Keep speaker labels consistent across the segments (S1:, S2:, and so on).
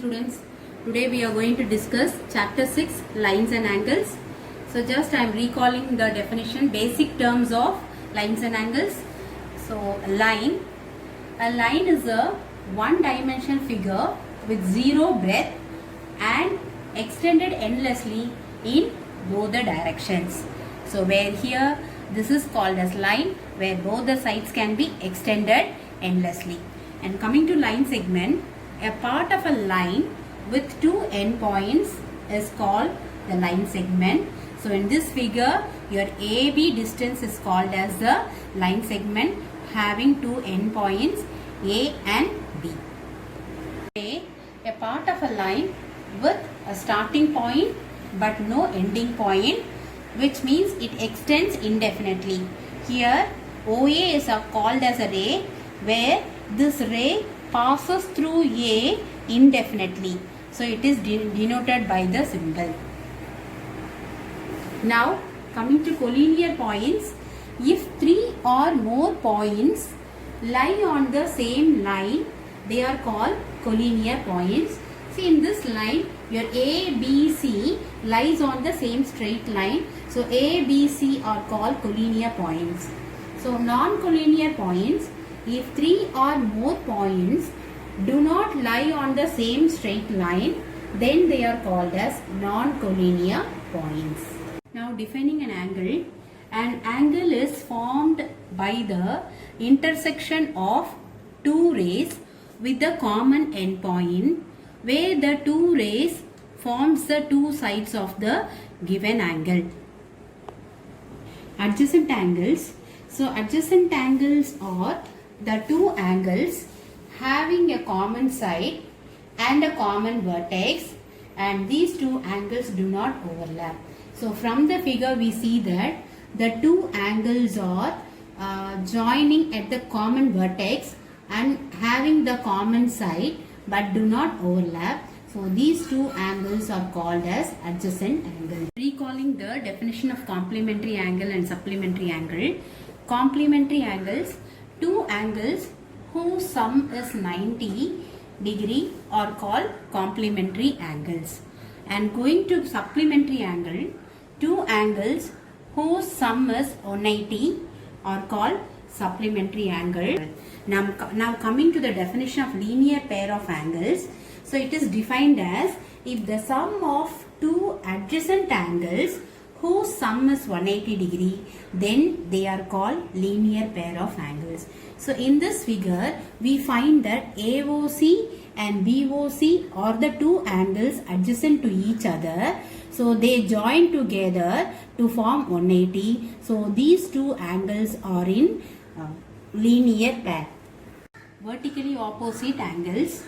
S1: students. Today we are going to discuss chapter 6 lines and angles. So just I am recalling the definition, basic terms of lines and angles. So a line is a one dimensional figure with zero breadth and extended endlessly in both the directions. So where here this is called as line, where both the sides can be extended endlessly. And coming to line segment, a part of a line with two endpoints is called the line segment. So in this figure, your AB distance is called as the line segment having two endpoints A and B. A part of a line with a starting point but no ending point, which means it extends indefinitely. Here OA is called as a ray, where this ray passes through A indefinitely. So it is denoted by the symbol. Now coming to collinear points, if three or more points lie on the same line, they are called collinear points. See, in this line, your A, B, C lies on the same straight line. So A, B, C are called collinear points. So non-collinear points, if three or more points do not lie on the same straight line, then they are called as non-collinear points. Now defining an angle is formed by the intersection of two rays with the common endpoint, where the two rays forms the two sides of the given angle. Adjacent angles. So adjacent angles are the two angles having a common side and a common vertex, and these two angles do not overlap. So from the figure we see that the two angles are joining at the common vertex and having the common side but do not overlap. So these two angles are called as adjacent angles. Recalling the definition of complementary angle and supplementary angle. Complementary angles, two angles whose sum is 90 degree are called complementary angles. And going to supplementary angle, two angles whose sum is 180 are called supplementary angle. Now coming to the definition of linear pair of angles. So it is defined as if the sum of two adjacent angles whose sum is 180 degree, then they are called linear pair of angles. So in this figure, we find that AOC and BOC are the two angles adjacent to each other. So they join together to form 180. So these two angles are in linear pair. Vertically opposite angles.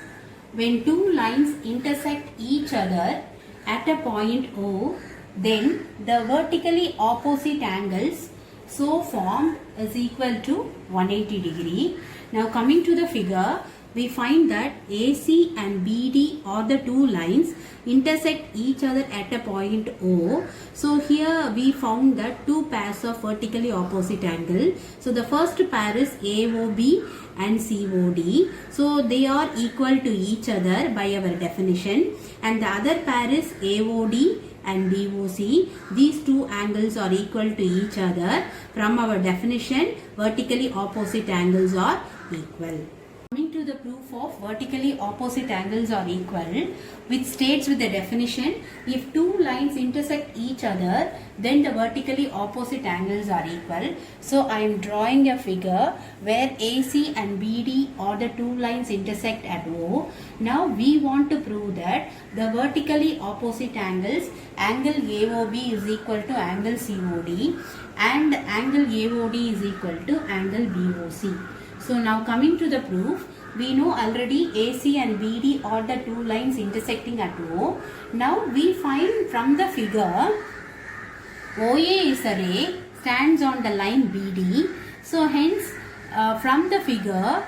S1: When two lines intersect each other at a point O, then the vertically opposite angles so formed is equal to 180 degree. Now coming to the figure, we find that AC and BD are the two lines intersect each other at a point O. So here we found that two pairs of vertically opposite angle. So the first pair is AOB and COD. So they are equal to each other by our definition. And the other pair is AOD and DOC. These two angles are equal to each other. From our definition, vertically opposite angles are equal. Coming to the proof of vertically opposite angles are equal, which states with the definition, if two lines intersect each other, then the vertically opposite angles are equal. So I am drawing a figure where AC and BD are the two lines intersect at O. Now we want to prove that the vertically opposite angles, angle AOB is equal to angle COD and angle AOD is equal to angle BOC. So now coming to the proof, we know already AC and BD are the two lines intersecting at O. Now we find from the figure, OA is a ray, stands on the line BD. So hence from the figure,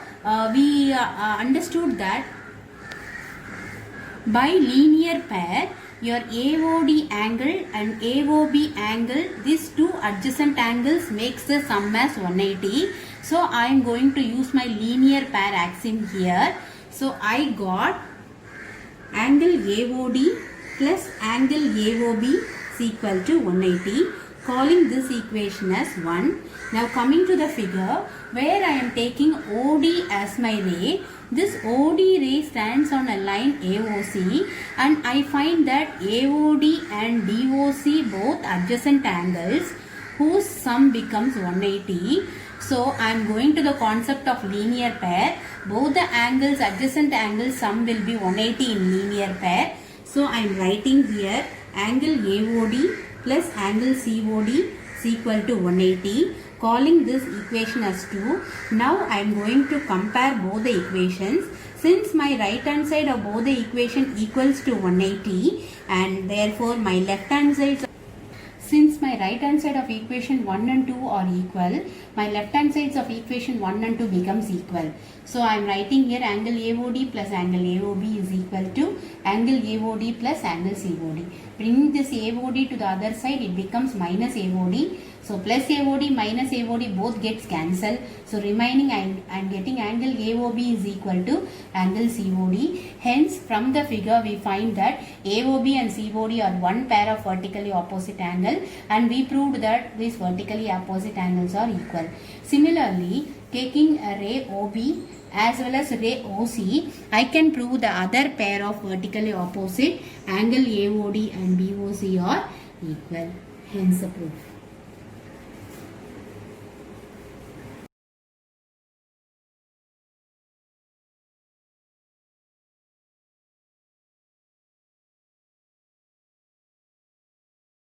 S1: we understood that by linear pair, your AOD angle and AOB angle, these two adjacent angles makes the sum as 180. So I am going to use my linear pair axiom here. So I got angle AOD plus angle AOB is equal to 180. Calling this equation as 1. Now coming to the figure where I am taking OD as my ray. This OD ray stands on a line AOC and I find that AOD and DOC both adjacent angles whose sum becomes 180. So I am going to the concept of linear pair. Both the angles, adjacent angles sum will be 180 in linear pair. So I am writing here angle AOD plus angle COD is equal to 180. Calling this equation as 2. Now I am going to compare both the equations. Since my right hand side of both the equation equals to 180 and therefore my left hand side, since my right hand side of equation 1 and 2 are equal, my left hand sides of equation 1 and 2 becomes equal. So I am writing here angle AOD plus angle AOB is equal to angle AOD plus angle COD. Bringing this AOD to the other side, it becomes minus AOD. So plus AOD minus AOD both gets cancelled. So remaining I am getting angle AOB is equal to angle COD. Hence from the figure we find that AOB and COD are one pair of vertically opposite angle and we proved that these vertically opposite angles are equal. Similarly, taking a ray OB as well as ray OC, I can prove the other pair of vertically opposite angle AOD and BOC are equal. Hence the proof.